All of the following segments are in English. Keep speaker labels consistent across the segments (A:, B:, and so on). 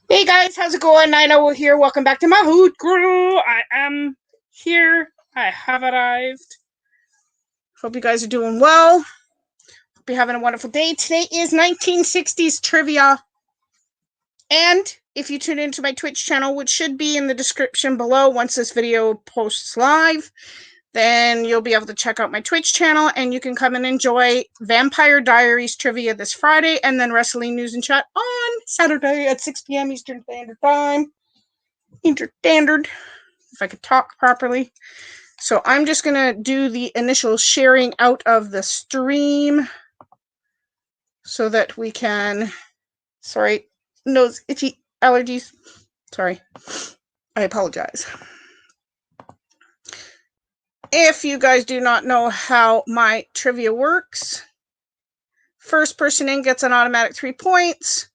A: Hey guys, how's it going? Nino here. Welcome back to my hood crew. I am here. I have arrived. Hope you guys are doing well. Hope you're having a wonderful day. Today is 1960s trivia. And if you tune into my Twitch channel, which should be in the description below once this video posts live, then you'll be able to check out my Twitch channel and you can come and enjoy Vampire Diaries trivia this Friday and then wrestling news and chat on Saturday at 6 p.m. Eastern Standard Time. Standard, if I could talk properly. So I'm just going to do the initial sharing out of the stream so that we can, sorry, nose itchy allergies. Sorry, I apologize. If you guys do not know how my trivia works, first person in gets an automatic 3 points.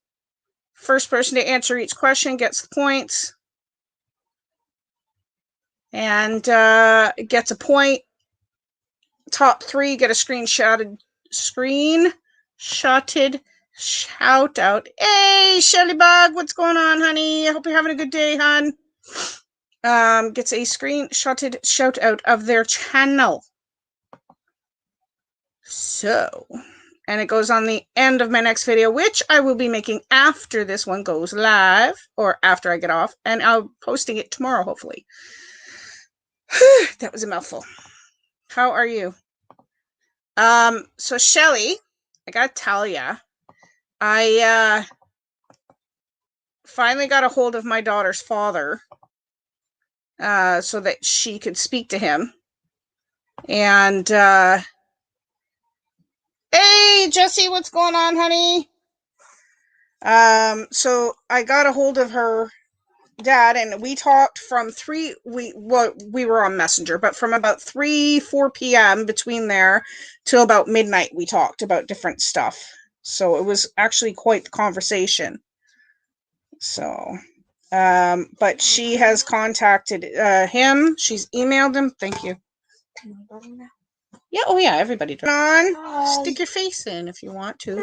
A: First person to answer each question gets the points. And gets a point. Top 3 get a screenshotted shout out. Hey, Shelly Bug, what's going on, honey? I hope you're having a good day, hon. Gets a screenshotted shout out of their channel. So, and it goes on the end of my next video, which I will be making after this one goes live, or after I get off, and I'll posting it tomorrow, hopefully. That was a mouthful. How are you? So Shelly, I gotta tell ya, I finally got a hold of my daughter's father, so that she could speak to him. And hey Jessie, what's going on, honey? So I got a hold of her dad and we talked from we were on Messenger, but from about 4 p.m. between there till about midnight we talked about different stuff. So it was actually quite the conversation. So but she has contacted him. She's emailed him. Thank you. Yeah, oh yeah, everybody does. On. Stick your face in if you want to.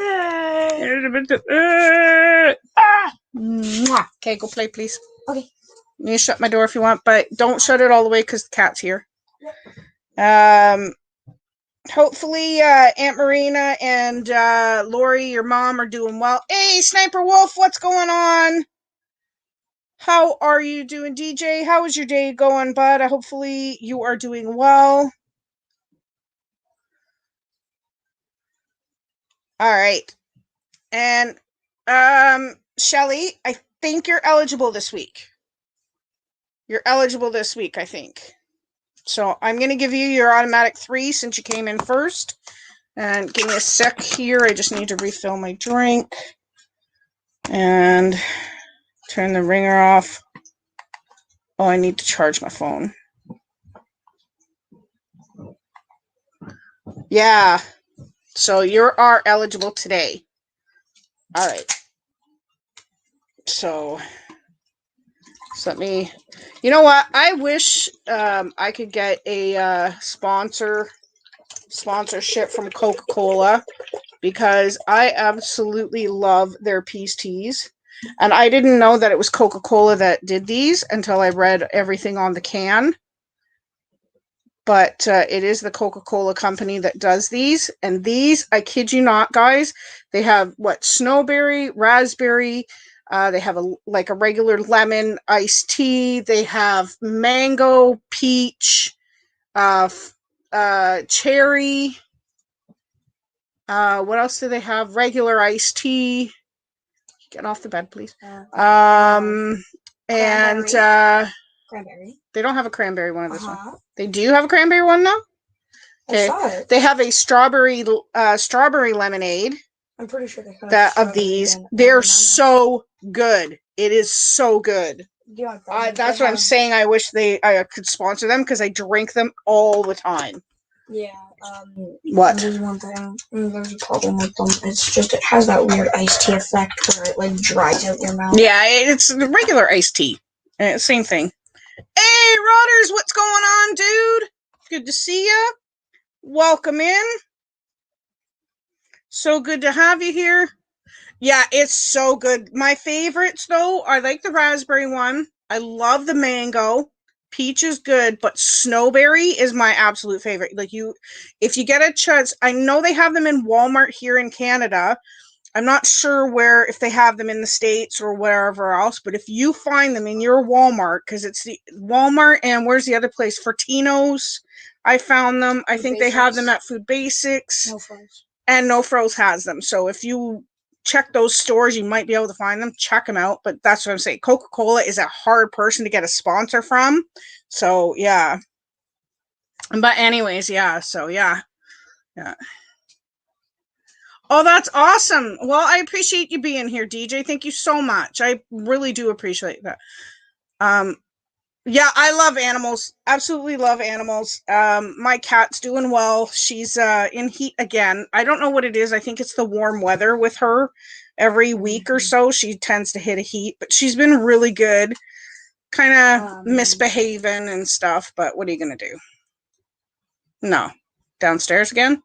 A: Okay, go play, please. Okay. You can shut my door if you want, but don't shut it all the way because the cat's here. Hopefully, Aunt Marina and Lori, your mom, are doing well. Hey, Sniper Wolf, what's going on? How are you doing, DJ? How is your day going, bud? Hopefully you are doing well. All right. And Shelly, I think you're eligible this week. You're eligible this week, I think. So I'm going to give you your automatic 3 since you came in first. And give me a sec here. I just need to refill my drink. And turn the ringer off. Oh, I need to charge my phone. Yeah. So you are eligible today. All right. So let me, you know what? I wish I could get a sponsorship from Coca-Cola because I absolutely love their peace teas. And I didn't know that it was Coca-Cola that did these until I read everything on the can. But it is the Coca-Cola company that does these. And these, I kid you not, guys, they have snowberry, raspberry. They have a regular lemon iced tea. They have mango, peach, cherry. What else do they have? Regular iced tea. Get off the bed, please. And
B: cranberry.
A: They don't have a cranberry one of this one. They do have a cranberry one now? Okay. They have a strawberry lemonade.
B: I'm pretty sure they have
A: of these. They're so good. It is so good.
B: Yeah,
A: that's what I'm saying. I wish I could sponsor them because I drink them all the time.
B: Yeah.
A: What?
B: There's one thing. There's a problem with them. It's just it has that weird iced tea effect where it dries out your mouth.
A: Yeah, it's the regular iced tea. Same thing. Hey, Rodders, what's going on, dude? Good to see ya. Welcome in. So good to have you here. Yeah, it's so good. My favorites, though, I like the raspberry one. I love the mango. Peach is good, but snowberry is my absolute favorite. Like if you get a chance, I know they have them in Walmart here in Canada. I'm not sure where, if they have them in the States or wherever else, but if you find them in your Walmart, because it's the Walmart and where's the other place? Fortino's. I found them. I think they have them at Food Basics.
B: No Froze.
A: And No Froze has them. So if you check those stores, you might be able to find them. Check them out. But that's what I'm saying. Coca-Cola is a hard person to get a sponsor from. So yeah. But anyways, yeah. So yeah. Yeah. Oh, that's awesome. Well, I appreciate you being here, DJ. Thank you so much. I really do appreciate that. Yeah, I love animals. Absolutely love animals. My cat's doing well. She's in heat again. I don't know what it is. I think it's the warm weather with her. Every week or so, she tends to hit a heat, but she's been really good. Kind of misbehaving and stuff, but what are you going to do? No. Downstairs again?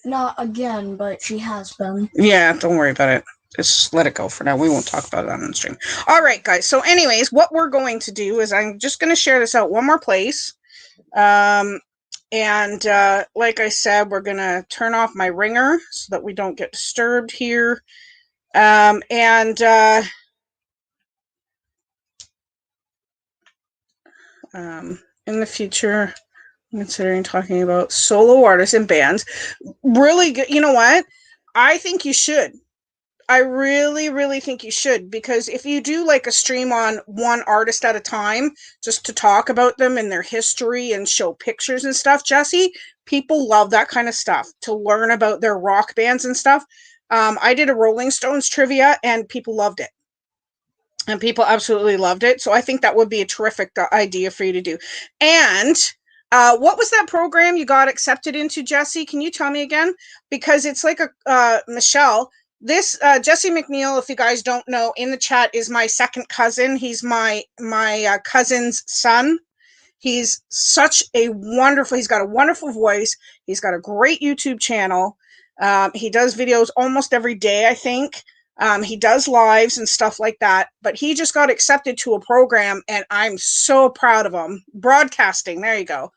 B: Not again, but she has been.
A: Yeah, don't worry about it. Just let it go for now. We won't talk about it on the stream. All right, guys. So anyways, what we're going to do is I'm just going to share this out one more place. And like I said, we're going to turn off my ringer so that we don't get disturbed here. In the future, I'm considering talking about solo artists and bands. Really good. You know what? I think you should. I really, really think you should, because if you do like a stream on one artist at a time, just to talk about them and their history and show pictures and stuff, Jesse, people love that kind of stuff, to learn about their rock bands and stuff. I did a Rolling Stones trivia and people loved it. And people absolutely loved it. So I think that would be a terrific idea for you to do. And what was that program you got accepted into, Jesse? Can you tell me again? Because it's like Michelle. This Jesse McNeil, if you guys don't know, in the chat is my second cousin. He's my cousin's son. He's such a wonderful. He's got a wonderful voice. He's got a great YouTube channel. He does videos almost every day, I think. He does lives and stuff like that, but he just got accepted to a program and I'm so proud of him. Broadcasting, there you go.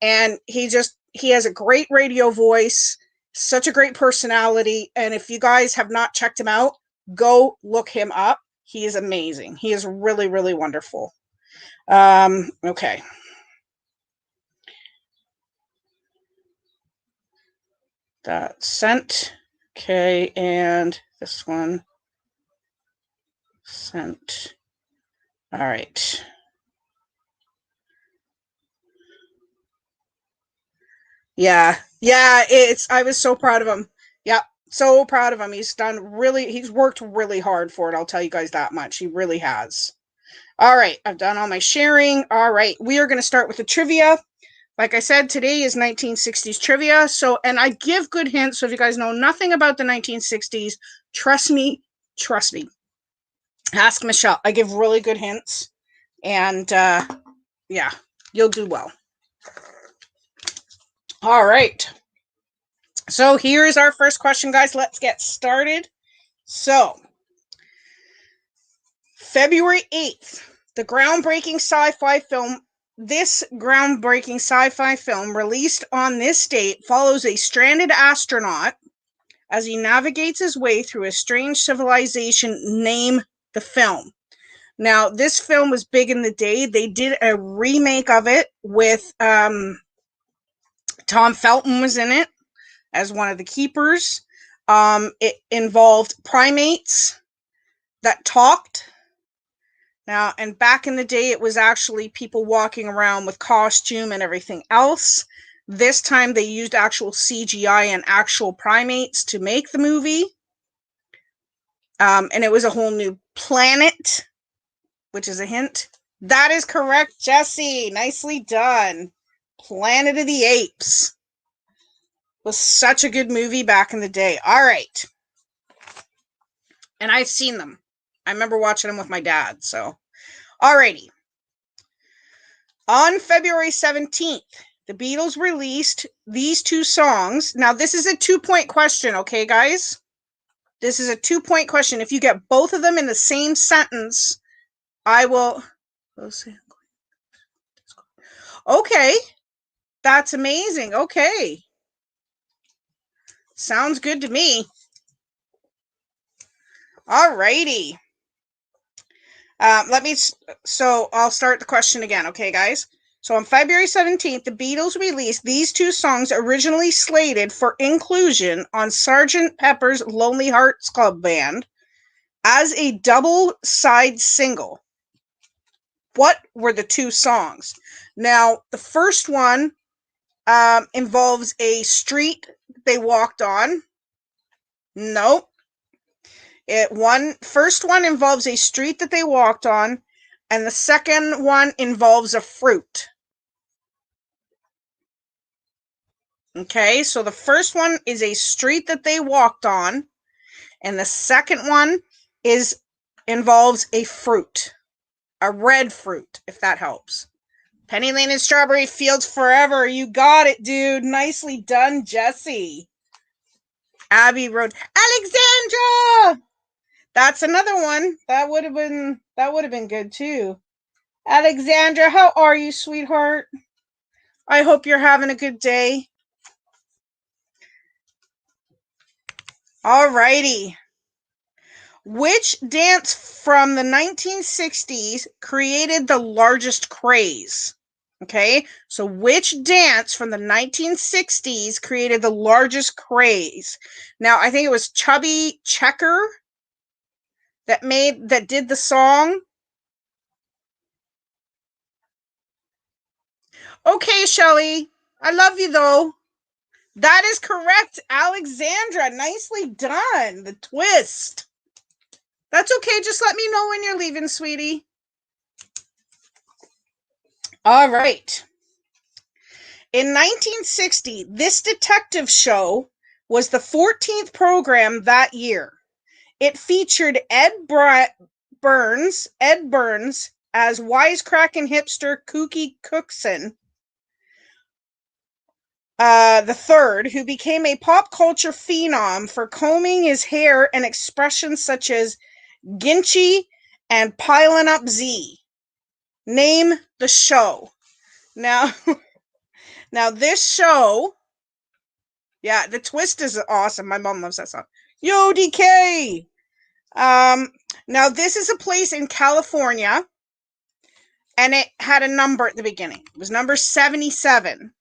A: And he has a great radio voice, such a great personality. And if you guys have not checked him out, go look him up. He is amazing. He is really, really wonderful. Okay. That sent. Okay, and this one sent. All right. Yeah, I was so proud of him. Yep, so proud of him. He's worked really hard for it. I'll tell you guys that much. He really has. All right, I've done all my sharing. All right, we are going to start with the trivia. Like I said, today is 1960s trivia. So, and I give good hints. So if you guys know nothing about the 1960s, trust me. Ask Michelle. I give really good hints. And yeah, you'll do well. All right. So here's our first question, guys. Let's get started. So, February 8th, the groundbreaking sci-fi film. This groundbreaking sci-fi film, released on this date, follows a stranded astronaut as he navigates his way through a strange civilization. Name the film. Now, this film was big in the day. They did a remake of it with Tom Felton was in it as one of the keepers. It involved primates that talked. Now, and back in the day, it was actually people walking around with costume and everything else. This time, they used actual CGI and actual primates to make the movie. And it was a whole new planet, which is a hint. That is correct, Jesse. Nicely done. Planet of the Apes. Was such a good movie back in the day. All right. And I've seen them. I remember watching them with my dad. So, alrighty. On February 17th, the Beatles released these two songs. Now, this is a 2-point question, okay, guys? This is a 2-point question. If you get both of them in the same sentence, I will. Okay. That's amazing. Okay. Sounds good to me. All righty. So I'll start the question again. Okay, guys. So on February 17th, the Beatles released these two songs originally slated for inclusion on Sgt. Pepper's Lonely Hearts Club Band as a double side single. What were the two songs? Now, the first one involves a street they walked on. Nope. First one involves a street that they walked on, and the second one involves a fruit. Okay, so the first one is a street that they walked on, and the second one involves a fruit, a red fruit, if that helps. Penny Lane and Strawberry Fields Forever. You got it, dude. Nicely done, Jesse. Abbey Road. Alexandra! That's another one. That would have been good too. Alexandra, how are you, sweetheart? I hope you're having a good day. Alrighty. Which dance from the 1960s created the largest craze? Okay, so which dance from the 1960s created the largest craze? Now, I think it was Chubby Checker that did the song. Okay, Shelly, I love you though. That is correct, Alexandra. Nicely done. The twist. That's okay. Just let me know when you're leaving, sweetie. All right. In 1960, this detective show was the 14th program that year. It featured Ed Burns as wisecracking hipster Kooky Cookson the third, who became a pop culture phenom for combing his hair and expressions such as Ginchy and piling up Z. Name the show. Now this show, yeah, the twist is awesome. My mom loves that song. Yo, DK. Now this is a place in California, and it had a number at the beginning. It was number 77.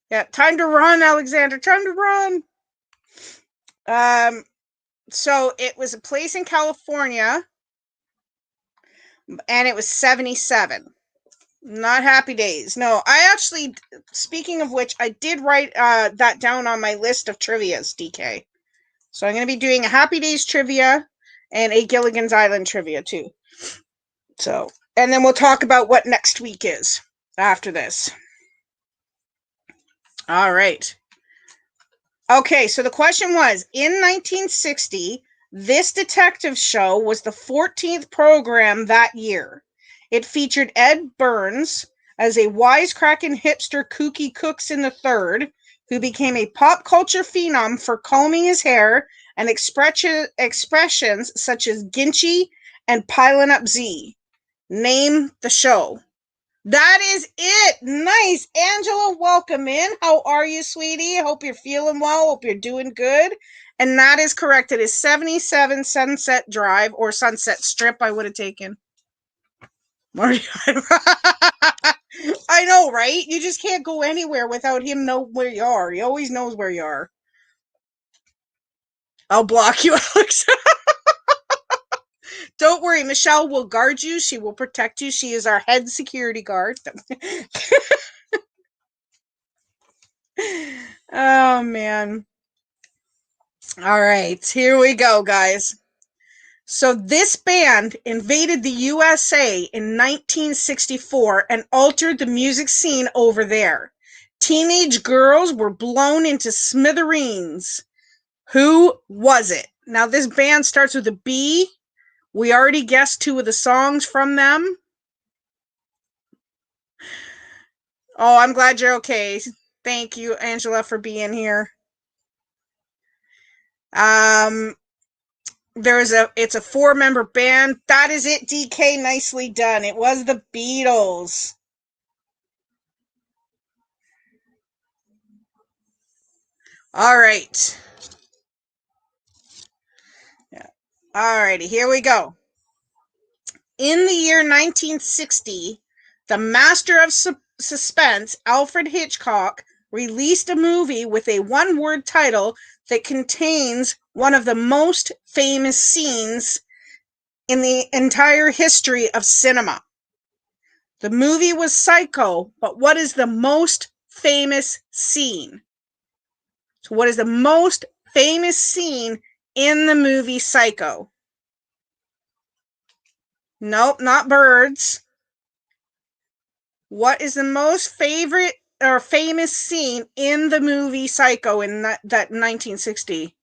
A: Yeah, time to run, Alexander. Time to run. So it was a place in California, and it was 77. Not Happy Days. No, I actually, speaking of which, I did write that down on my list of trivias, DK. So I'm going to be doing a Happy Days trivia and a Gilligan's Island trivia too. So, and then we'll talk about what next week is after this. All right. Okay, so the question was, in 1960, this detective show was the 14th program that year. It featured Ed Burns as a wisecracking hipster Kooky Cookson III, who became a pop culture phenom for combing his hair and expressions such as Ginchy and piling up Z. Name the show. That is it. Nice. Angela, welcome in. How are you, sweetie? Hope you're feeling well. Hope you're doing good. And that is correct. It is 77 Sunset Drive, or Sunset Strip, I would have taken. I know, right? You just can't go anywhere without him know where you are. He always knows where you are. I'll block you, Alex. Don't worry, Michelle will guard you. She will protect you. She is our head security guard. Oh, man. All right, here we go, guys. So this band invaded the USA in 1964 and altered the music scene over there. Teenage girls were blown into smithereens. Who was it? Now, this band starts with a B. We already guessed 2 of the songs from them. Oh, I'm glad you're okay. Thank you, Angela, for being here. It's a 4-member band. That is it, DK. Nicely done. It was the Beatles. All right. Yeah. All righty, here we go. In the year 1960, the master of suspense, Alfred Hitchcock, released a movie with a one-word title that contains one of the most famous scenes in the entire history of cinema. The movie was Psycho, but what is the most famous scene? So what is the most famous scene in the movie Psycho? Nope, not birds. What is the most favorite or famous scene in the movie Psycho in that 1960?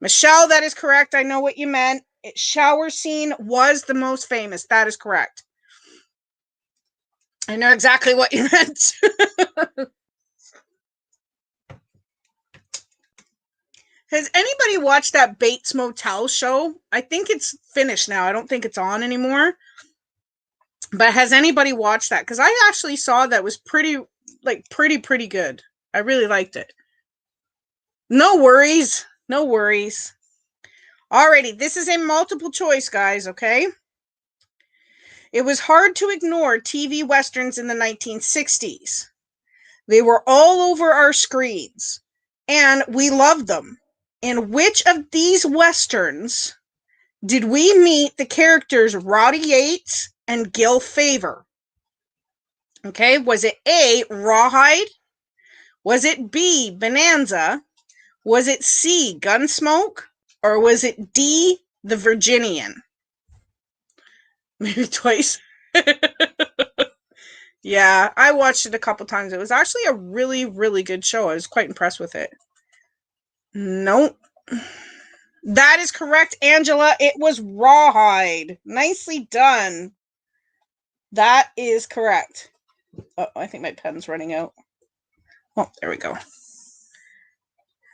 A: Michelle, that is correct. I know what you meant. Shower scene was the most famous. That is correct. I know exactly what you meant. Has anybody watched that Bates Motel show? I think it's finished now. I don't think it's on anymore. But has anybody watched that? Because I actually saw that was pretty good. I really liked it. No worries. No worries. Alrighty, this is a multiple choice, guys, okay? It was hard to ignore TV westerns in the 1960s. They were all over our screens, and we loved them. In which of these westerns did we meet the characters Roddy Yates and Gil Favor? Okay, was it A, Rawhide? Was it B, Bonanza? Was it C, Gunsmoke? Or was it D, The Virginian? Maybe twice. Yeah, I watched it a couple times. It was actually a really, really good show. I was quite impressed with it. Nope. That is correct, Angela. It was Rawhide. Nicely done. That is correct. Oh, I think my pen's running out. Oh, there we go.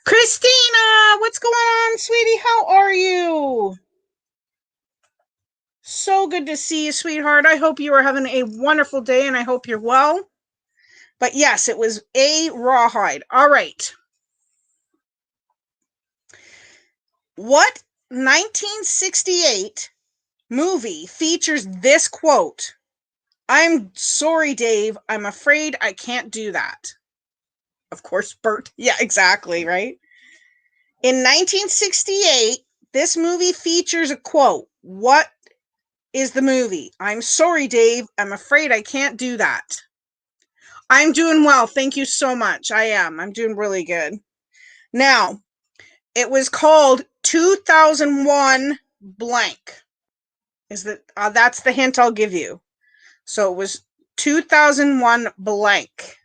A: Christina, what's going on, sweetie? How are you? So good to see you, sweetheart. I hope you are having a wonderful day, and I hope you're well. But yes, it was a Rawhide. All right. What 1968 movie features this quote? I'm sorry, Dave. I'm afraid I can't do that. Of course, Bert. Yeah, exactly, right? In 1968, this movie features a quote. What is the movie? I'm sorry, Dave. I'm afraid I can't do that. I'm doing well. Thank you so much. I am. I'm doing really good. Now, it was called 2001 blank. Is that that's the hint I'll give you. So it was 2001 blank.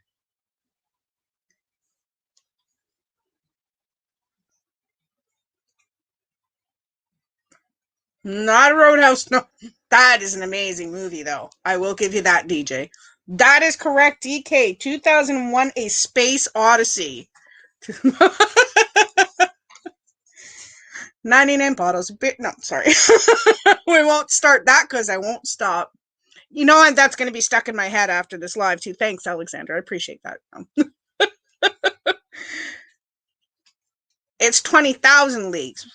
A: Not a Roadhouse. No, that is an amazing movie, though. I will give you that, DJ. That is correct, DK. 2001: A Space Odyssey. 99 bottles of beer. No, sorry. We won't start that because I won't stop. You know what? That's going to be stuck in my head after this live, too. Thanks, Alexander. I appreciate that. It's 20,000 Leagues.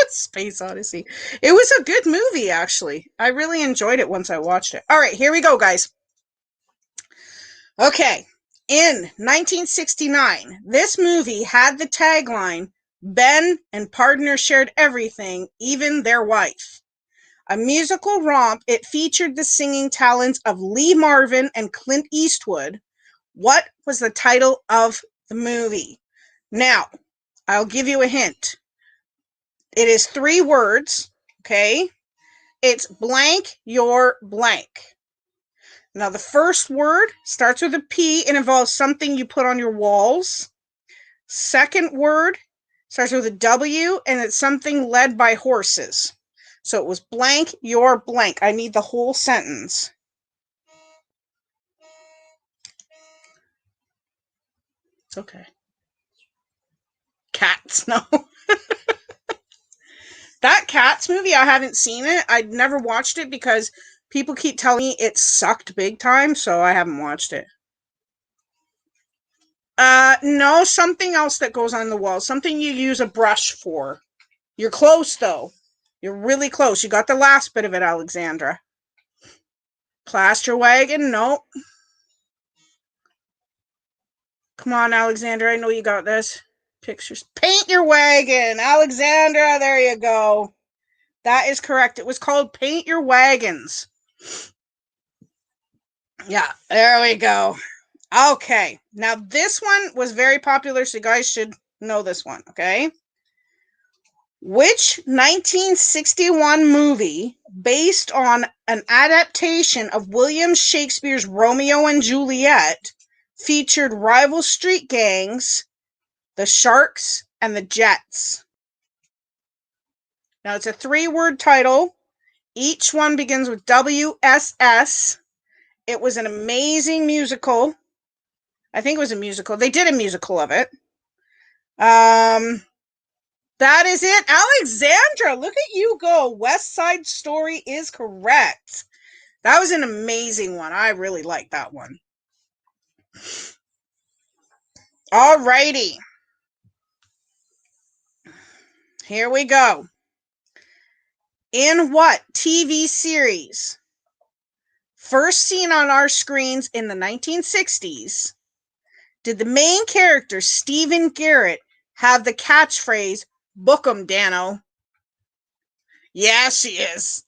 A: Space Odyssey. It was a good movie, actually. I really enjoyed it once I watched it. All right, here we go, guys. Okay. In 1969, this movie had the tagline, Ben and partner shared everything, even their wife. A musical romp, it featured the singing talents of Lee Marvin and Clint Eastwood. What was the title of the movie? Now, I'll give you a hint. It is 3 words, okay? It's blank, your blank. Now, the first word starts with a P and involves something you put on your walls. Second word starts with a W and it's something led by horses. So it was blank, your blank. I need the whole sentence. It's okay. Cats, no. That Cats movie, I haven't seen it. I'd never watched it because people keep telling me it sucked big time, so I haven't watched it. No, something else that goes on the wall. Something you use a brush for. You're close, though. You're really close. You got the last bit of it, Alexandra. Plaster wagon? Nope. Come on, Alexandra. I know you got this. Pictures. Paint your wagon. Alexandra, there you go. That is correct. It was called Paint Your Wagons. Yeah, there we go. Okay. Now, this one was very popular, so you guys should know this one, okay? Which 1961 movie, based on an adaptation of William Shakespeare's Romeo and Juliet, featured rival street gangs, the Sharks and the Jets? Now, it's a 3-word title. Each one begins with WSS. It was an amazing musical. I think it was a musical. They did a musical of it. That is it. Alexandra, look at you go. West Side Story is correct. That was an amazing one. I really liked that one. Alrighty. Here we go. In what TV series, first seen on our screens in the 1960s, did the main character, Stephen Garrett, have the catchphrase, "Book 'em, Dano"? Yeah, she is.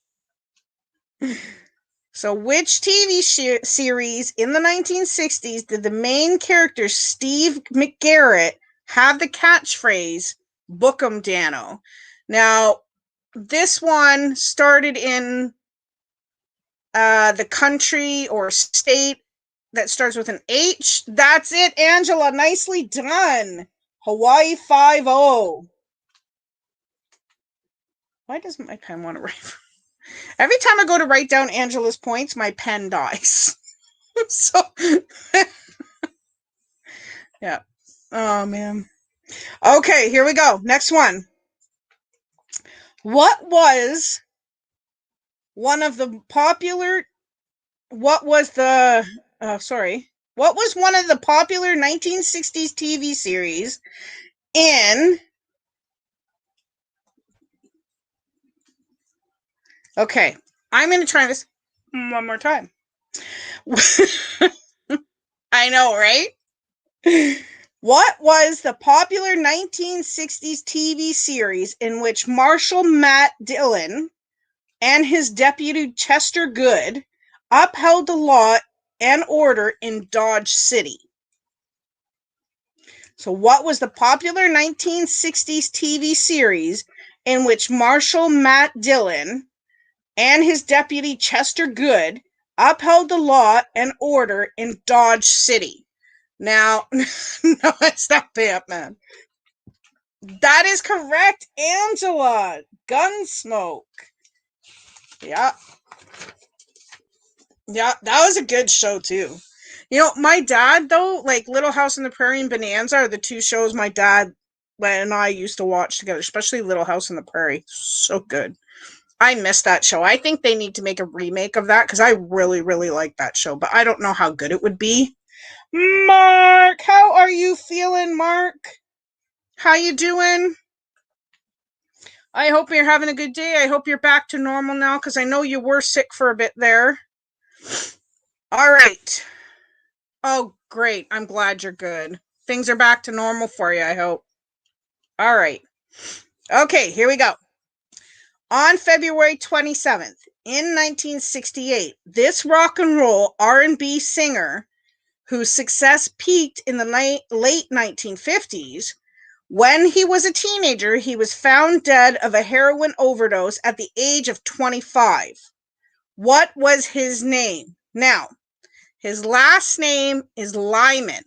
A: So, which TV series in the 1960s did the main character, Steve McGarrett, have the catchphrase, "Book 'em, Dano"? Now, this one started in the country or state that starts with an H. That's it, Angela. Nicely done. Hawaii 5-0. Why doesn't my pen want to write? Every time I go to write down Angela's points, my pen dies. So, yeah. Oh, man. Okay, here we go. Next one. What was one of the popular... What was the... What was one of the popular 1960s TV series in... Okay, I'm going to try this one more time. I know, right? What was the popular 1960s TV series in which Marshal Matt Dillon and his deputy Chester Good upheld the law and order in Dodge City? So, what was the popular 1960s TV series in which Marshal Matt Dillon and his deputy Chester Good upheld the law and order in Dodge City? Now, no, it's not Batman. That is correct, Angela. Gunsmoke. Yeah. Yeah, that was a good show, too. You know, my dad, though, like Little House on the Prairie and Bonanza are the two shows my dad and I used to watch together, especially Little House on the Prairie. So good. I miss that show. I think they need to make a remake of that because I really, really like that show, but I don't know how good it would be. Mark, how are you feeling, Mark? How you doing? I hope you're having a good day. I hope you're back to normal now because I know you were sick for a bit there. All right. Oh, great. I'm glad you're good. Things are back to normal for you, I hope. All right. Okay, here we go. On February 27th, in 1968, this rock and roll R&B singer, whose success peaked in the late 1950s, when he was a teenager, he was found dead of a heroin overdose at the age of 25. What was his name? Now, his last name is Lyman.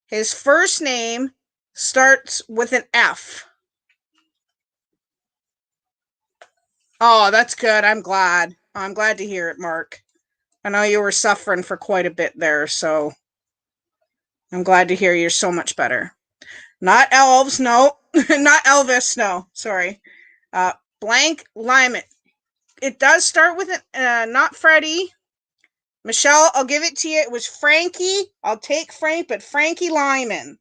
A: His first name starts with an F. Oh, that's good. I'm glad. I'm glad to hear it, Mark. I know you were suffering for quite a bit there, so I'm glad to hear you're so much better. Not elves, no. Not Elvis, no. Sorry. Blank Lyman. It does start with not Freddie. Michelle, I'll give it to you. It was Frankie. I'll take Frank, but Frankie Lyman.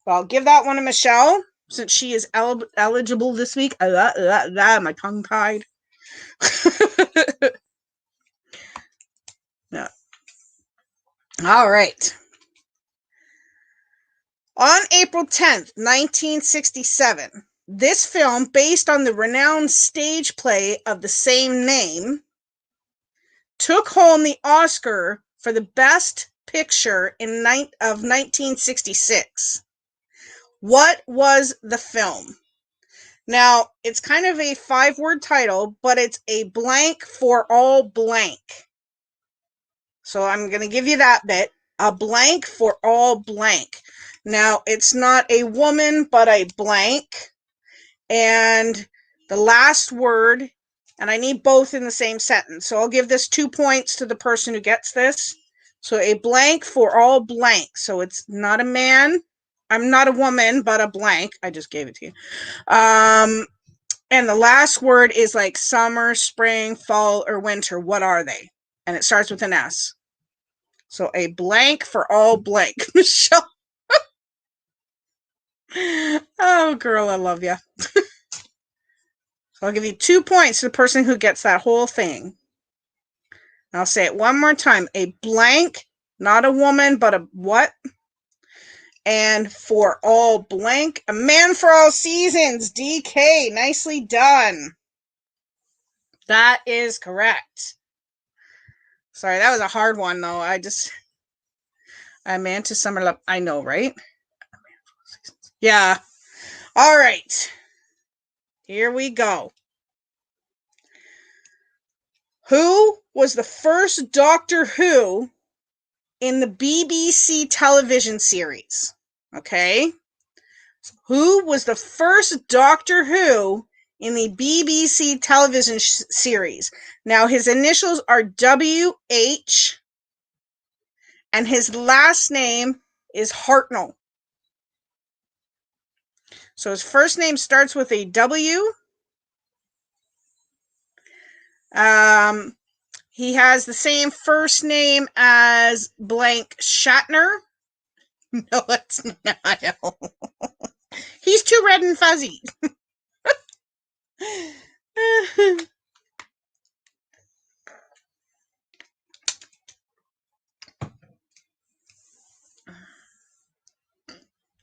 A: So I'll give that one to Michelle since she is eligible this week. My tongue tied. Yeah. All right. On April 10th, 1967, this film, based on the renowned stage play of the same name, took home the Oscar for the Best Picture of 1966. What was the film? Now, it's kind of a 5-word title, but it's a blank for all blank. So I'm going to give you that bit. A blank for all blank. Now, it's not a woman, but a blank. And the last word, and I need both in the same sentence. So I'll give this 2 points to the person who gets this. So a blank for all blank. So it's not a man. I'm not a woman, but a blank. I just gave it to you. And the last word is like summer, spring, fall, or winter. What are they? And it starts with an S. So a blank for all blank. Michelle. Oh, girl, I love you. So I'll give you 2 points to the person who gets that whole thing. I'll say it one more time. A blank, not a woman, but a what? And for all blank, a man for all seasons. DK, nicely done. That is correct. Sorry, that was a hard one, though. A man to summer love. I know, right? Yeah. All right. Here we go. Who was the first Doctor Who in the BBC television series? Okay. Who was the first Doctor Who in the BBC television series? Now, his initials are WH, and his last name is Hartnell. So his first name starts with a W. He has the same first name as blank Shatner. No, it's not. He's too red and fuzzy.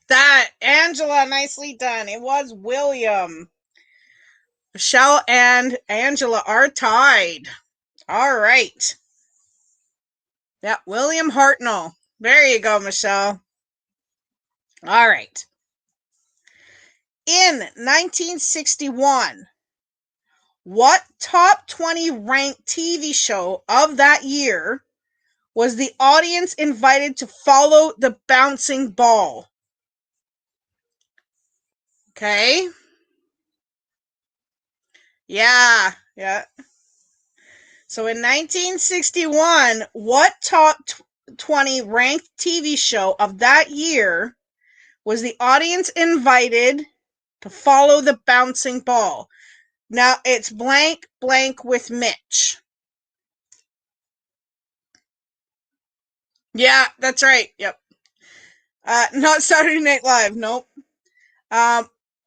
A: That, Angela, nicely done. It was William. Michelle and Angela are tied. All right. Yeah, William Hartnell. There you go, Michelle. All right. In 1961, what top 20 ranked TV show of that year was the audience invited to follow the bouncing ball? Okay. Yeah. So in 1961, what top 20 ranked TV show of that year was the audience invited to follow the bouncing ball? Now it's blank blank with Mitch. Yeah, that's right. Yep. Not Saturday Night Live. Nope.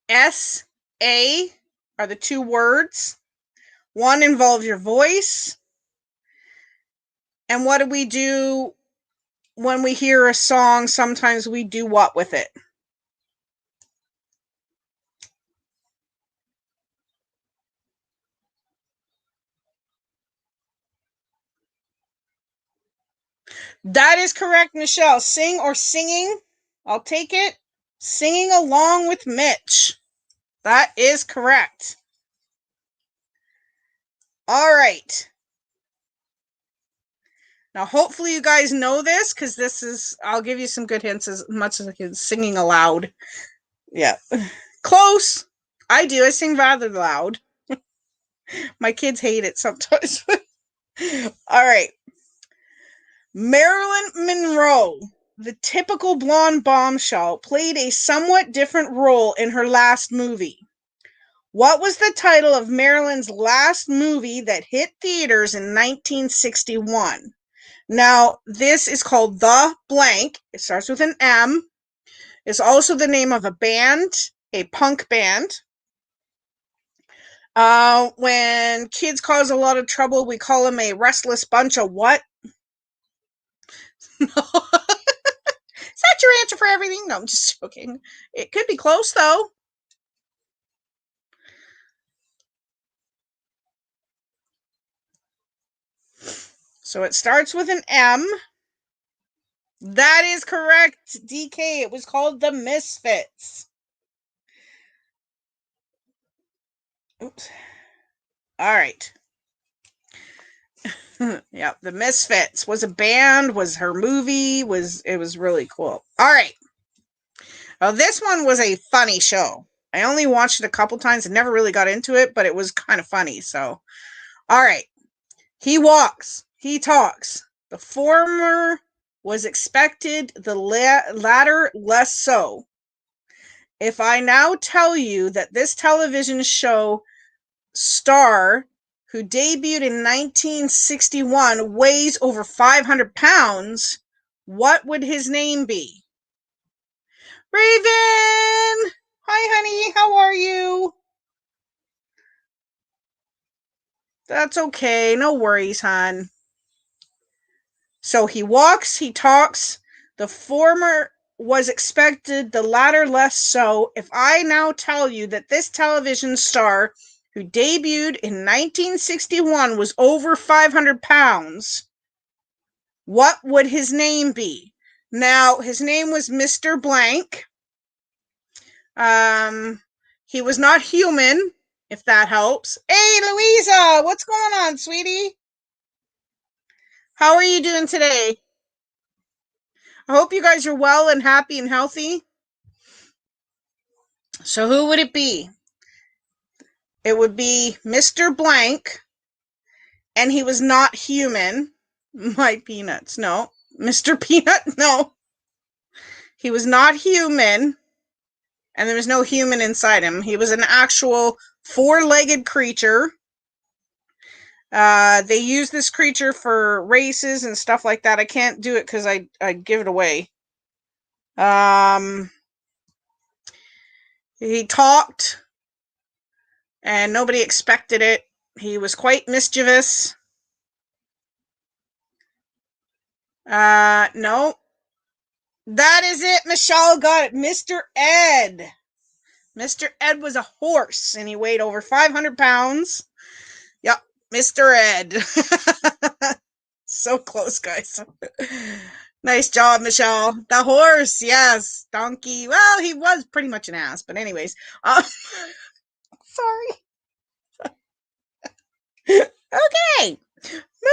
A: S-A are the 2 words. One involves your voice. And what do we do when we hear a song? Sometimes we do what with it? That is correct, Michelle. Sing or singing. I'll take it. Singing along with Mitch. That is correct. All right. Now, hopefully you guys know this, because I'll give you some good hints as much as I can. Singing aloud. Yeah. Close. I do. I sing rather loud. My kids hate it sometimes. All right. Marilyn Monroe the typical blonde bombshell, played a somewhat different role in her last movie. What was the title of Marilyn's last movie that hit theaters in 1961? Now, this is called The Blank. It starts with an M. It's also the name of a band, a punk band. When kids cause a lot of trouble, we call them a restless bunch of what? No. Is that your answer for everything? No, I'm just joking. It could be close, though. So it starts with an M. That is correct, DK. It was called The Misfits. Oops. All right. Yeah, The Misfits was a band, was her movie, it was really cool. All right. Now, this one was a funny show. I only watched it a couple times and never really got into it, but it was kind of funny. So, all right. He walks, he talks. The former was expected, the latter less so. If I now tell you that this television show star who debuted in 1961 weighs over 500 pounds, what would his name be? Raven! Hi, honey. How are you? That's okay. No worries, hon. So he walks, he talks. The former was expected, the latter less so. If I now tell you that this television star who debuted in 1961 was over 500 pounds, what would his name be? Now, his name was Mr. Blank. He was not human, if that helps. Hey, Louisa, what's going on, sweetie? How are you doing today? I hope you guys are well and happy and healthy. So who would it be? It would be Mr. Blank, and he was not human. My peanuts, no. Mr. Peanut, no. He was not human, and there was no human inside him. He was an actual four-legged creature. They use this creature for races and stuff like that. I can't do it because I'd give it away. He talked, and nobody expected it. He was quite mischievous. No. That is it. Michelle got it. Mr. Ed. Mr. Ed was a horse, and he weighed over 500 pounds. Yep, Mr. Ed. So close, guys. Nice job, Michelle. The horse, yes. Donkey. Well, he was pretty much an ass, but anyways. Sorry. Okay.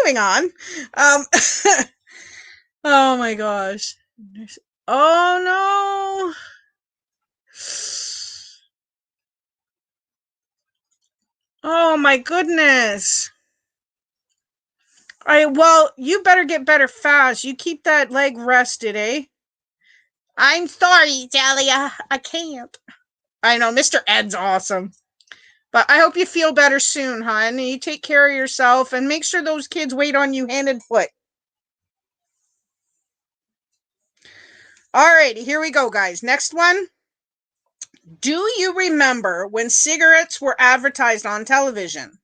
A: Moving on. Oh my gosh. Oh no. Oh my goodness. All right, well, you better get better fast. You keep that leg rested, eh? I'm sorry, Dahlia. I can't. I know, Mr. Ed's awesome. But I hope you feel better soon, hon. You take care of yourself and make sure those kids wait on you hand and foot. Alrighty, here we go, guys. Next one. Do you remember when cigarettes were advertised on television?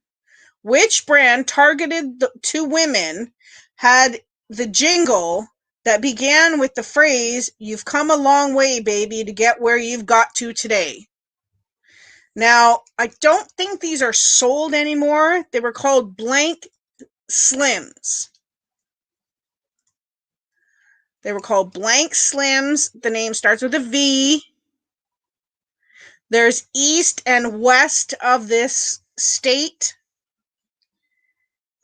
A: Which brand targeted to women had the jingle that began with the phrase, "You've come a long way, baby, to get where you've got to today"? Now, I don't think these are sold anymore. They were called Blank Slims. They were called Blank Slims. The name starts with a V. There's east and west of this state.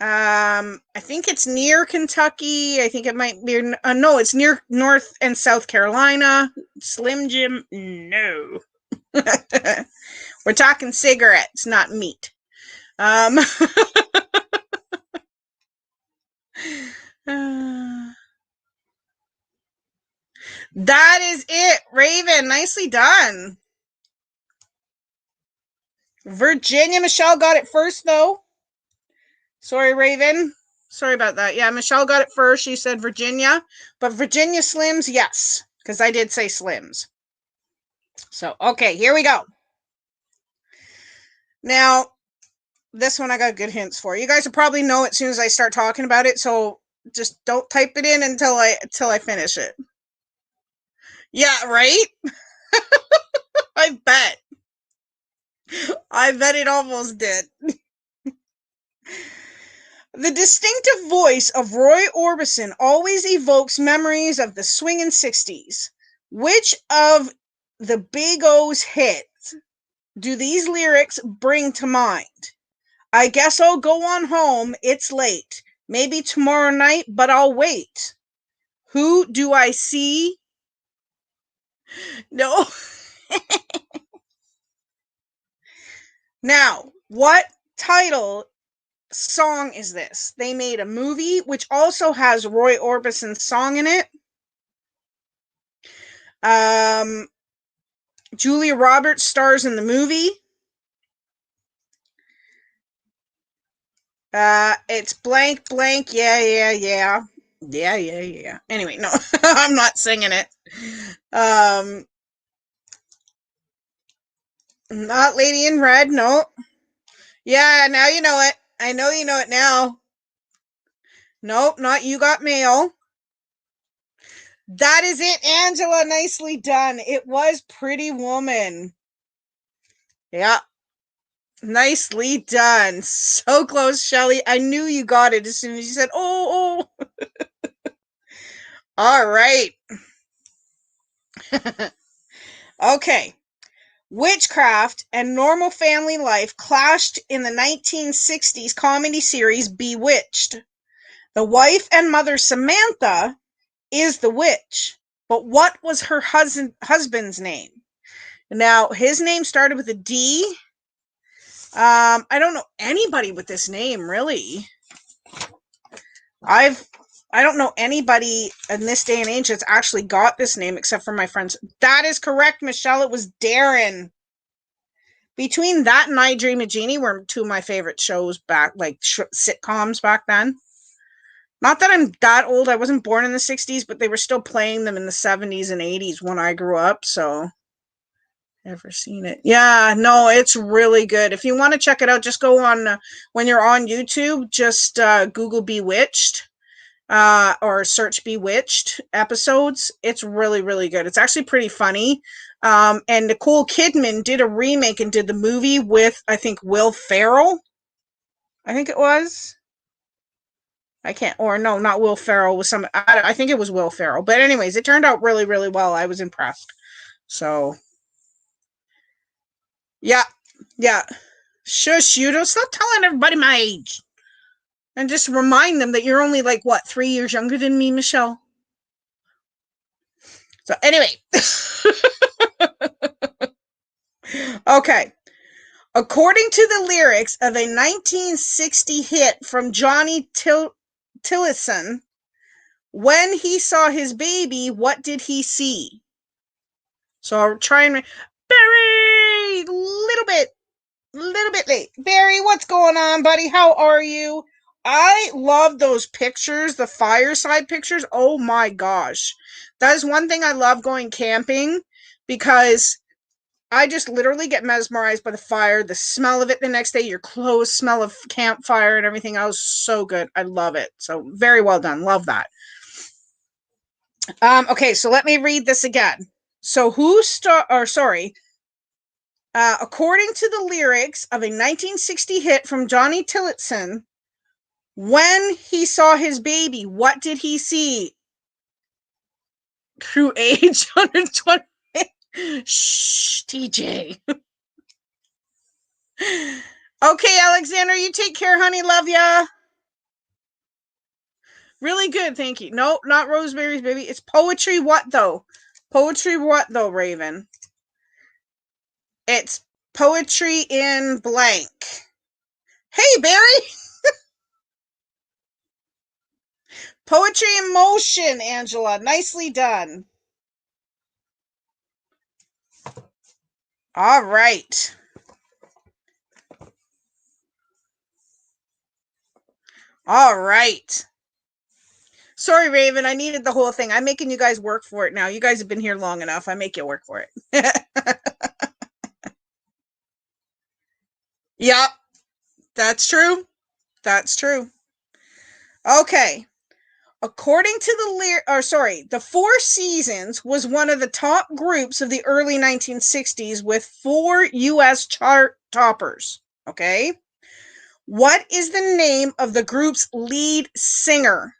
A: I think it's near Kentucky. I think it might be. No, it's near North and South Carolina. Slim Jim, no. We're talking cigarettes, not meat. That is it, Raven. Nicely done. Virginia, Michelle got it first, though. Sorry, Raven. Sorry about that. Yeah, Michelle got it first. She said Virginia. But Virginia Slims, yes. Because I did say Slims. So, okay, here we go. Now, this one I got good hints for. You guys will probably know it as soon as I start talking about it, so just don't type it in until I finish it. Yeah, right? I bet. I bet it almost did. The distinctive voice of Roy Orbison always evokes memories of the swingin' 60s. Which of the Big O's hits do these lyrics bring to mind? I guess I'll go on home, it's late. Maybe tomorrow night, but I'll wait. Who do I see? No. Now, what title song is this? They made a movie which also has Roy Orbison's song in it. Julia Roberts stars in the movie. It's blank blank. Yeah. Anyway, no, I'm not singing it. Not Lady in Red. No. Yeah, now you know it. I know you know it now. Nope, not You Got Mail. That is it, Angela. Nicely done. It was Pretty Woman. Yeah. Nicely done. So close, Shelley. I knew you got it as soon as you said, oh. All right. Okay. Witchcraft and normal family life clashed in the 1960s comedy series Bewitched. The wife and mother Samantha is the witch, but what was her husband's name? Now, his name started with a D. I don't know anybody with this name, really. I don't know anybody in this day and age that's actually got this name except for my friends. That is correct, Michelle. It was Darren. Between that and I Dream of Jeannie were two of my favorite shows back, like sitcoms back then. Not that I'm that old. I wasn't born in the 60s, but they were still playing them in the 70s and 80s when I grew up, so never seen it. Yeah, no, it's really good. If you want to check it out, just go on when you're on YouTube, just Google Bewitched. Or search Bewitched episodes. It's really, really good. It's actually pretty funny. And Nicole Kidman did a remake and did the movie with, I think, Will Ferrell. I think it was. I can't, or no, not Will Ferrell. Was some, I think it was Will Ferrell. But anyways, it turned out really, really well. I was impressed. So, yeah. Shush, you don't stop telling everybody my age. And just remind them that you're only like, what, 3 years younger than me, Michelle? So anyway. Okay. According to the lyrics of a 1960 hit from Johnny Tillotson, when he saw his baby, what did he see? So I'll try and... Barry! Little bit late. Barry, what's going on, buddy? How are you? I love those pictures, the fireside pictures. Oh my gosh. That is one thing I love going camping, because I just literally get mesmerized by the fire, the smell of it the next day, your clothes smell of campfire and everything else. So good. I love it. So very well done. Love that. Okay, so let me read this again. So according to the lyrics of a 1960 hit from Johnny Tillotson, when he saw his baby, what did he see? Through age 120. Shh, TJ. Okay, Alexander, you take care, honey. Love ya. Really good, thank you. No, not Rosemary's Baby. It's poetry what, though? Poetry what, though, Raven? It's poetry in blank. Hey, Barry! Poetry in motion, Angela. Nicely done. All right. All right. Sorry, Raven. I needed the whole thing. I'm making you guys work for it now. You guys have been here long enough. I make you work for it. Yep. That's true. That's true. Okay. According to the Four Seasons was one of the top groups of the early 1960s with 4 US chart toppers. Okay. What is the name of the group's lead singer?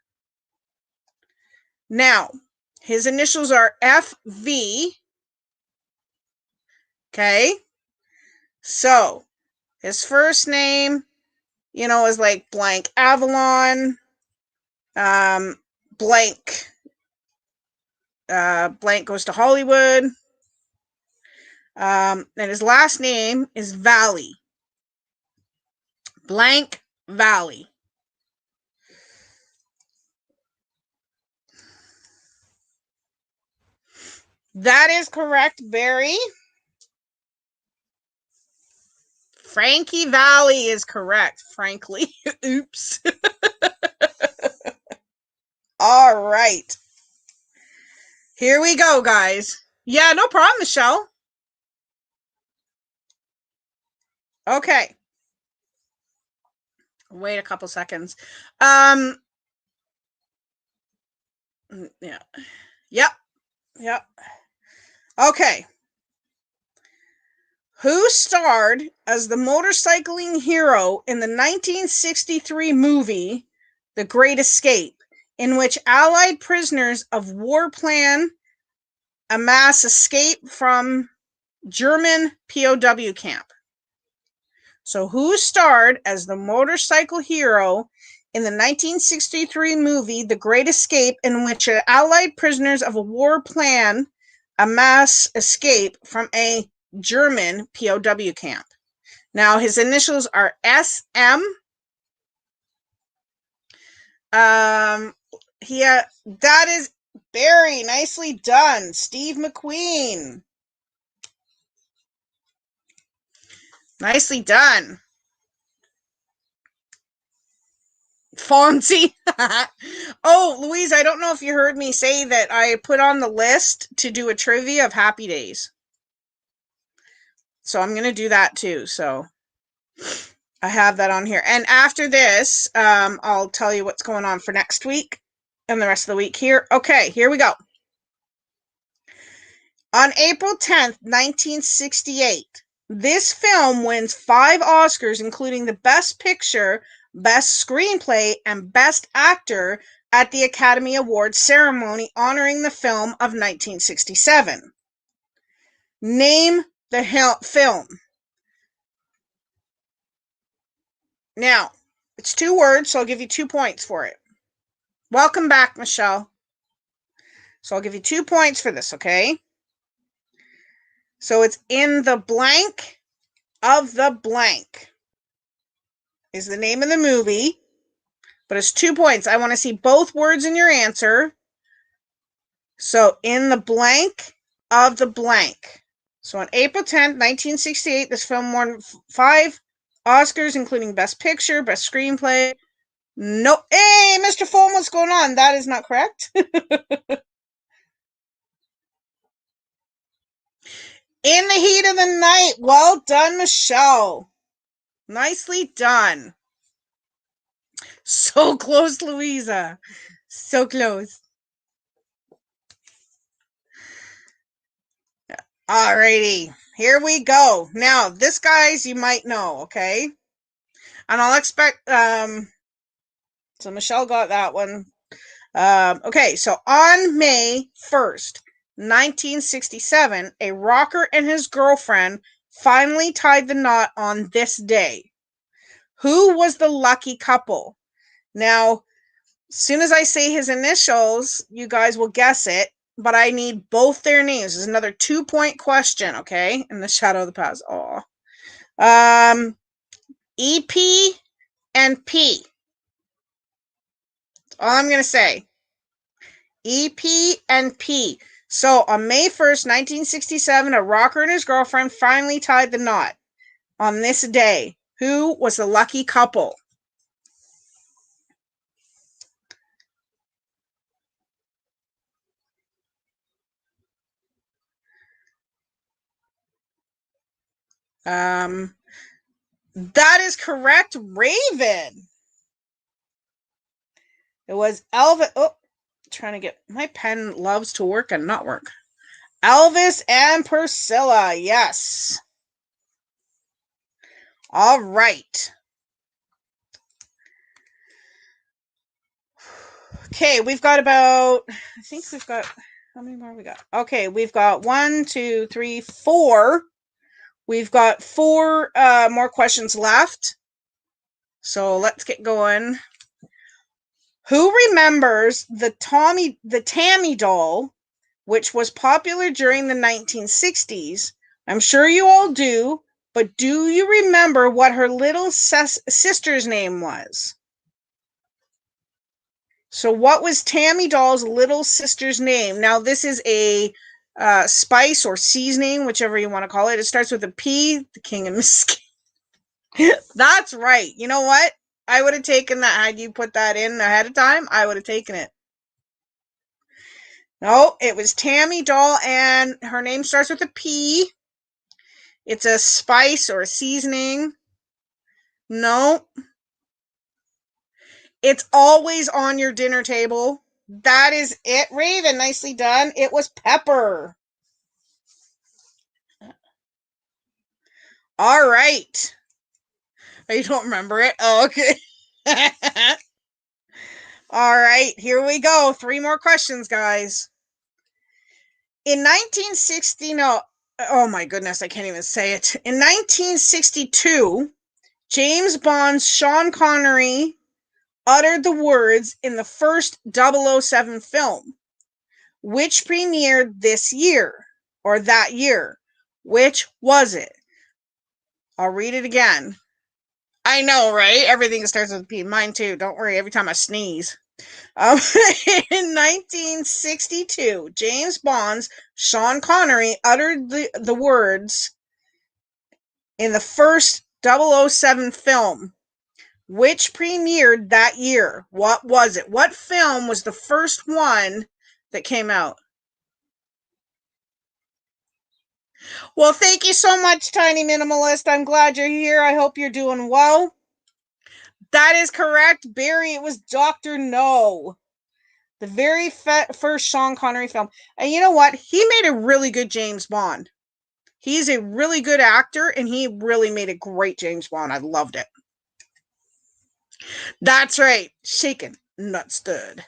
A: Now, his initials are FV. Okay. So, his first name, is like blank Avalon, blank, blank goes to Hollywood. And his last name is Valley. Blank Valley. That is correct, Barry. Frankie Valley is correct, frankly. Oops. All right. Here we go, guys. Yeah, no problem, Michelle. Okay. Wait a couple seconds. Yeah. Yep. Yep. Okay. Who starred as the motorcycling hero in the 1963 movie The Great Escape, in which Allied prisoners of war plan a mass escape from German POW camp? So who starred as the motorcycle hero in the 1963 movie The Great Escape, in which Allied prisoners of war plan a mass escape from a German POW camp? Now, his initials are SM. That is very nicely done. Steve McQueen. Nicely done. Fonzie. Oh, Louise, I don't know if you heard me say that I put on the list to do a trivia of Happy Days. So I'm going to do that too. So I have that on here. And after this, I'll tell you what's going on for next week and the rest of the week here. Okay, here we go. On April 10th, 1968, this film wins 5 Oscars, including the Best Picture, Best Screenplay, and Best Actor at the Academy Awards ceremony honoring the film of 1967. Name the film. Now, it's 2 words, so I'll give you 2 points for it. Welcome back, Michelle. So I'll give you 2 points for this, okay? So it's in the blank of the blank is the name of the movie, but it's 2 points. I want to see both words in your answer. So in the blank of the blank. So on April 10th, 1968, this film won 5 Oscars, including Best Picture, Best Screenplay. No, hey, Mr. Fulham, what's going on? That is not correct. In the Heat of the Night. Well done, Michelle. Nicely done. So close, Louisa. So close. Alrighty, here we go. Now, this, guys, you might know, okay? And I'll expect, so Michelle got that one. Okay, so on May 1st, 1967, a rocker and his girlfriend finally tied the knot on this day. Who was the lucky couple? Now, as soon as I say his initials, you guys will guess it, but I need both their names. There's another 2-point question, okay? In the shadow of the past. Oh. EP and P. That's all I'm going to say. EP and P. So on May 1st, 1967, a rocker and his girlfriend finally tied the knot. On this day, who was the lucky couple? That is correct, Raven. It was Elvis. Oh, trying to get my pen loves to work and not work. Elvis and Priscilla. Yes. All right. Okay, we've got about. I think we've got. How many more we got? Okay, we've got 1, 2, 3, 4. We've got 4 more questions left. So let's get going. Who remembers the Tammy doll, which was popular during the 1960s? I'm sure you all do, but do you remember what her little sister's name was? So what was Tammy doll's little sister's name? Now, this is a spice or seasoning, whichever you want to call it. It starts with a P, the king and Miss. That's right. You know what? I would have taken that. Had you put that in ahead of time, I would have taken it. No, it was Tammy doll, and her name starts with a P. It's a spice or a seasoning. No. It's always on your dinner table. That is it, Raven. Nicely done. It was pepper. All right. Oh, you don't remember it? Oh, okay. All right, here we go. 3 more questions, guys. In 1960, no, oh my goodness, I can't even say it. In 1962, James Bond's Sean Connery uttered the words in the first 007 film, which premiered this year, or that year. Which was it? I'll read it again. I know, right? Everything starts with a P. Mine too. Don't worry, every time I sneeze. In 1962, James Bond's Sean Connery uttered the words in the first 007 film, which premiered that year. What was it? What film was the first one that came out? Well, thank you so much, Tiny Minimalist. I'm glad you're here. I hope you're doing well. That is correct, Barry. It was Dr. No. The very first Sean Connery film. And you know what? He made a really good James Bond. He's a really good actor, and he really made a great James Bond. I loved it. That's right. Shaken, not stirred.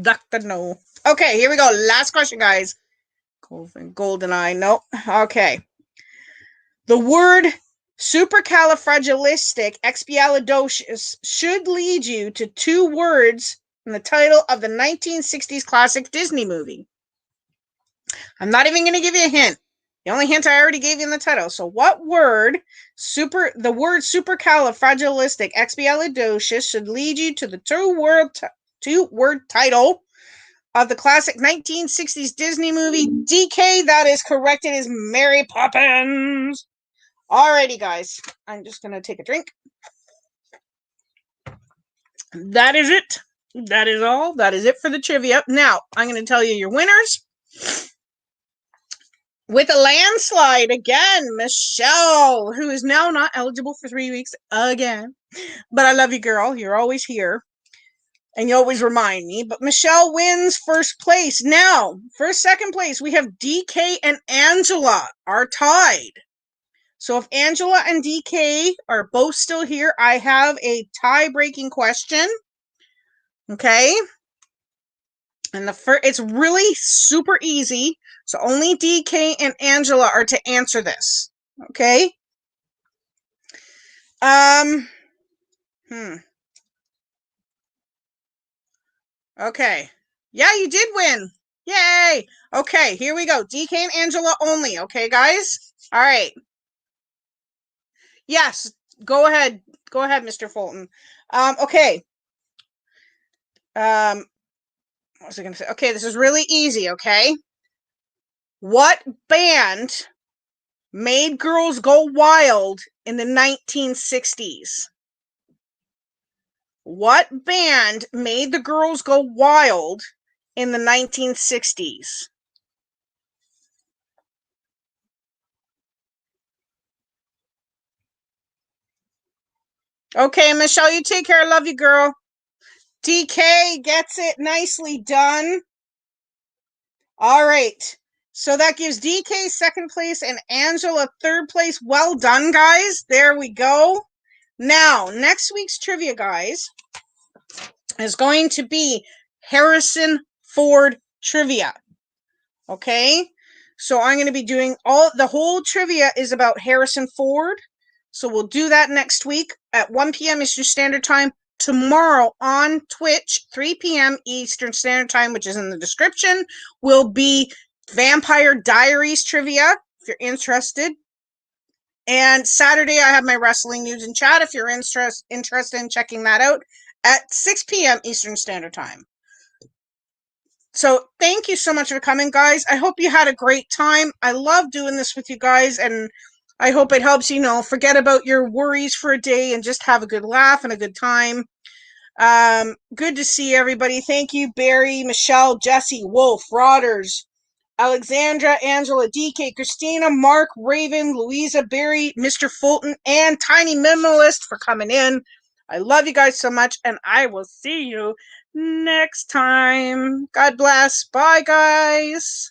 A: Dr. No. Okay, here we go. Last question, guys. GoldenEye. Nope. Okay. The word supercalifragilisticexpialidocious should lead you to 2 words in the title of the 1960s classic Disney movie. I'm not even going to give you a hint. The only hint I already gave you in the title. So what word, the word supercalifragilisticexpialidocious should lead you to the 2-word title of the classic 1960s Disney movie DK? That is correct. It is Mary Poppins. Alrighty, guys. I'm just going to take a drink. That is it. That is all. That is it for the trivia. Now, I'm going to tell you your winners. With a landslide again, Michelle, who is now not eligible for 3 weeks again. But I love you, girl. You're always here. And you always remind me. But Michelle wins first place. Now, for second place, we have DK and Angela are tied. So if Angela and DK are both still here, I have a tie-breaking question. Okay? And it's really super easy. So only DK and Angela are to answer this. Okay? Okay. Yeah, you did win. Yay! Okay, here we go. DK and Angela only. Okay, guys? All right. Yes, go ahead. Go ahead, Mr. Fulton. Okay. What was I going to say? Okay, this is really easy, okay? What band made girls go wild in the 1960s? What band made the girls go wild in the 1960s? Okay, Michelle, you take care. I love you, girl. DK gets it. Nicely done. All right. So that gives DK second place and Angela third place. Well done, guys. There we go. Now, next week's trivia, guys, is going to be Harrison Ford trivia. Okay? So I'm going to be doing the whole trivia is about Harrison Ford. So we'll do that next week at 1 p.m. Eastern Standard Time. Tomorrow on Twitch, 3 p.m. Eastern Standard Time, which is in the description, will be Vampire Diaries trivia, if you're interested. And Saturday, I have my wrestling news and chat, if you're interested in checking that out, at 6 p.m. Eastern Standard Time. So thank you so much for coming, guys. I hope you had a great time. I love doing this with you guys, and I hope it helps you, forget about your worries for a day and just have a good laugh and a good time. Good to see everybody. Thank you, Barry, Michelle, Jesse, Wolf, Rodders, Alexandra, Angela, DK, Christina, Mark, Raven, Louisa, Barry, Mr. Fulton, and Tiny Minimalist for coming in. I love you guys so much, and I will see you next time. God bless. Bye, guys.